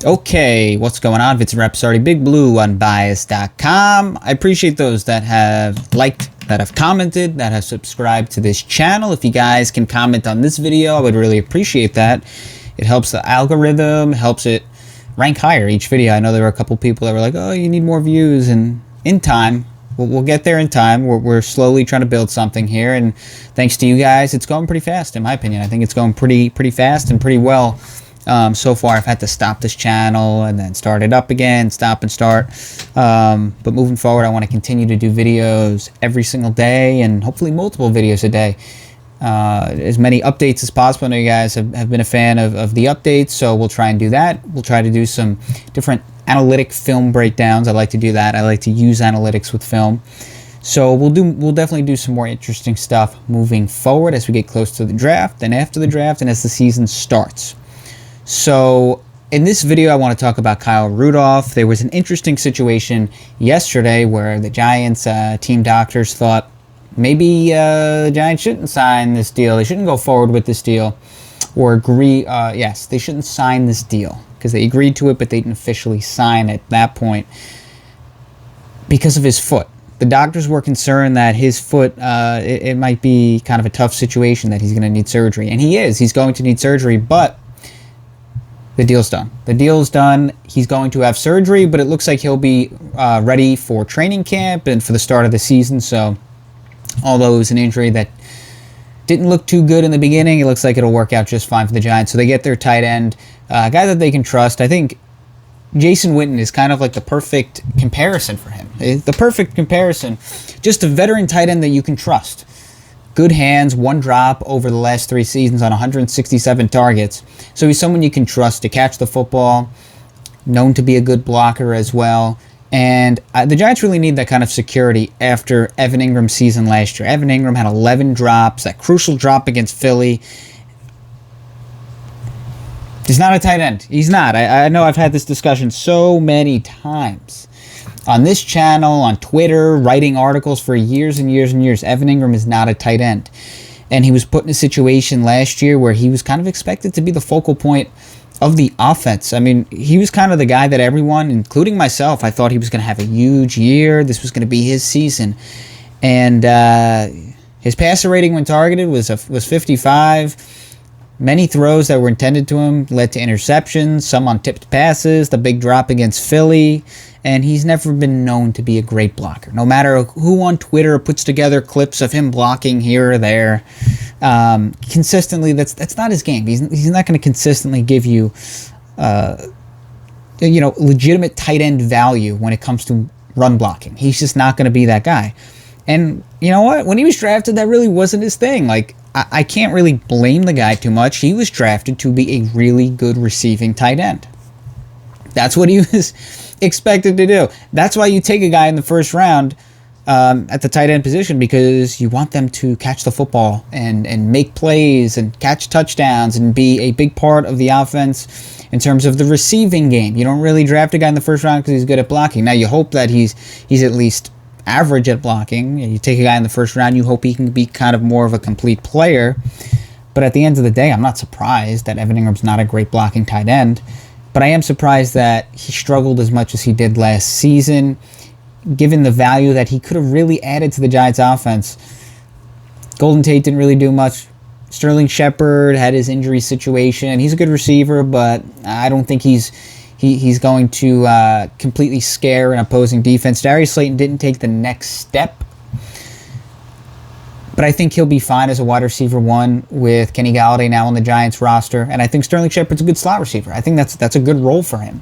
Okay, what's going on? Vincent Rapsardi, Big Blue, Unbiased.com. I appreciate those that have liked, that have commented, that have subscribed to this channel. If you guys can comment on this video, I would really appreciate that. It helps the algorithm, helps it rank higher each video. I know there were a couple people that were like, oh, you need more views, and in time, we'll get there in time. We're slowly trying to build something here, and thanks to you guys, it's going pretty fast, in my opinion. I think it's going pretty fast and pretty well. So far, I've had to stop this channel and then start it up again, stop and start. But moving forward, I want to continue to do videos every single day and hopefully multiple videos a day. As many updates as possible. I know you guys have been a fan of the updates, so we'll try and do that. We'll try to do some different analytic film breakdowns. I like to do that. I like to use analytics with film. So we'll definitely do some more interesting stuff moving forward as we get close to the draft and after the draft and as the season starts. So in this video, I want to talk about Kyle Rudolph. There was an interesting situation yesterday where the Giants team doctors thought maybe the Giants shouldn't sign this deal. They shouldn't go forward with this deal or agree. Yes, they shouldn't sign this deal because they agreed to it, but they didn't officially sign at that point because of his foot. The doctors were concerned that his foot, it might be kind of a tough situation, that he's going to need surgery. And he is. He's going to need surgery, but the deal's done. The deal's done. He's going to have surgery, but it looks like he'll be ready for training camp and for the start of the season. So, although it was an injury that didn't look too good in the beginning, it looks like it'll work out just fine for the Giants. So they get their tight end, a guy that they can trust. I think Jason Witten is kind of like the perfect comparison for him. The perfect comparison. Just a veteran tight end that you can trust. Good hands, one drop over the last 3 seasons on 167 targets. So he's someone you can trust to catch the football, known to be a good blocker as well. And the Giants really need that kind of security after Evan Ingram's season last year. Evan Ingram had 11 drops, that crucial drop against Philly. He's not a tight end. He's not. I know I've had this discussion so many times. On this channel, on Twitter, writing articles for years and years and years, Evan Ingram is not a tight end. And he was put in a situation last year where he was kind of expected to be the focal point of the offense. I mean, he was kind of the guy that everyone, including myself, I thought he was going to have a huge year. This was going to be his season. And his passer rating when targeted was 55. Many throws that were intended to him led to interceptions, some on tipped passes, the big drop against Philly, and he's never been known to be a great blocker. No matter who on Twitter puts together clips of him blocking here or there, consistently, that's not his game. He's not going to consistently give you, legitimate tight end value when it comes to run blocking. He's just not going to be that guy. And you know what? When he was drafted, that really wasn't his thing. Like, I can't really blame the guy too much. He was drafted to be a really good receiving tight end. That's what he was expected to do. That's why you take a guy in the first round at the tight end position, because you want them to catch the football and make plays and catch touchdowns and be a big part of the offense in terms of the receiving game. You don't really draft a guy in the first round because he's good at blocking. Now, you hope that he's at least average at blocking. You take a guy in the first round, you hope he can be kind of more of a complete player. But at the end of the day, I'm not surprised that Evan Ingram's not a great blocking tight end. But I am surprised that he struggled as much as he did last season, given the value that he could have really added to the Giants' offense. Golden Tate didn't really do much. Sterling Shepard had his injury situation. He's a good receiver, but I don't think he's going to completely scare an opposing defense. Darius Slayton didn't take the next step, but I think he'll be fine as a wide receiver one with Kenny Galladay now on the Giants roster, and I think Sterling Shepard's a good slot receiver. I think that's a good role for him.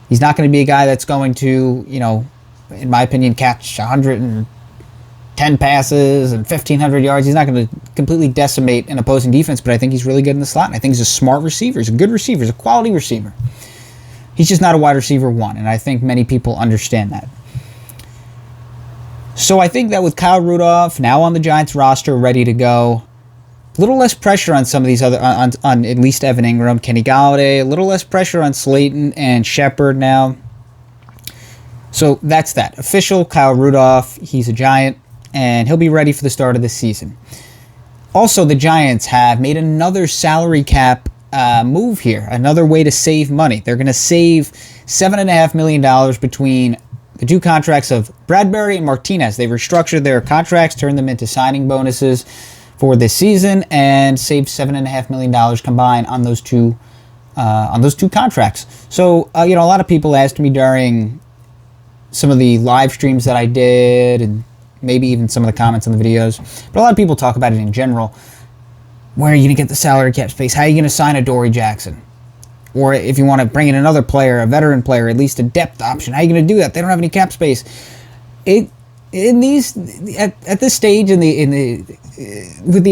He's not going to be a guy that's going to, in my opinion, catch 110 passes and 1,500 yards. He's not going to completely decimate an opposing defense, but I think he's really good in the slot, and I think he's a smart receiver. He's a good receiver. He's a quality receiver. He's just not a wide receiver one, and I think many people understand that. So I think that with Kyle Rudolph now on the Giants roster, ready to go, a little less pressure on some of these other, on at least Evan Ingram, Kenny Galladay, a little less pressure on Slayton and Shepard now. So that's that. Official Kyle Rudolph, he's a Giant, and he'll be ready for the start of the season. Also, the Giants have made another salary cap move here, another way to save money. They're going to save $7.5 million between the two contracts of Bradberry and Martinez. They restructured their contracts, turned them into signing bonuses for this season, and saved $7.5 million combined on those two contracts. So, a lot of people asked me during some of the live streams that I did, and maybe even some of the comments on the videos, but a lot of people talk about it in general. Where are you going to get the salary cap space? How are you going to sign a Dory Jackson? Or if you want to bring in another player, a veteran player, at least a depth option, how are you going to do that? They don't have any cap space. At this stage with the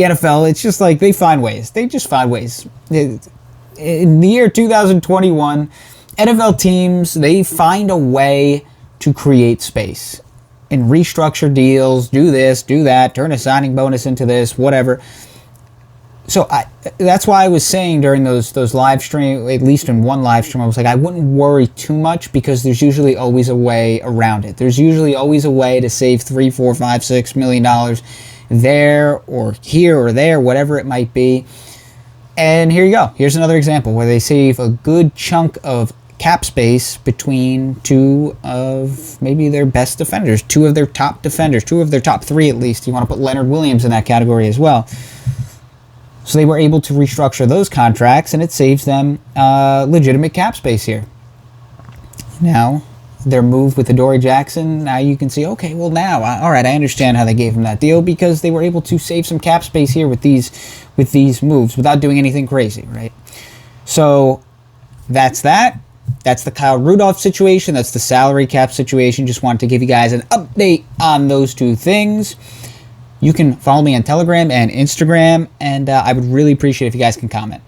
NFL, it's just like they find ways. They just find ways. In the year 2021, NFL teams, they find a way to create space and restructure deals, do this, do that, turn a signing bonus into this, whatever. So that's why I was saying during those live stream, at least in one live stream, I was like, I wouldn't worry too much because there's usually always a way around it. There's usually always a way to save $3, $4, $5, $6 million there or here or there, whatever it might be. And here you go. Here's another example where they save a good chunk of cap space between two of maybe their best defenders, two of their top defenders, two of their top three at least. You want to put Leonard Williams in that category as well. So they were able to restructure those contracts, and it saves them legitimate cap space here. Now, their move with Dory Jackson, now you can see, okay, well now, all right, I understand how they gave him that deal because they were able to save some cap space here with these moves without doing anything crazy, right? So that's that. That's the Kyle Rudolph situation. That's the salary cap situation. Just wanted to give you guys an update on those two things. You can follow me on Telegram and Instagram, and I would really appreciate if you guys can comment.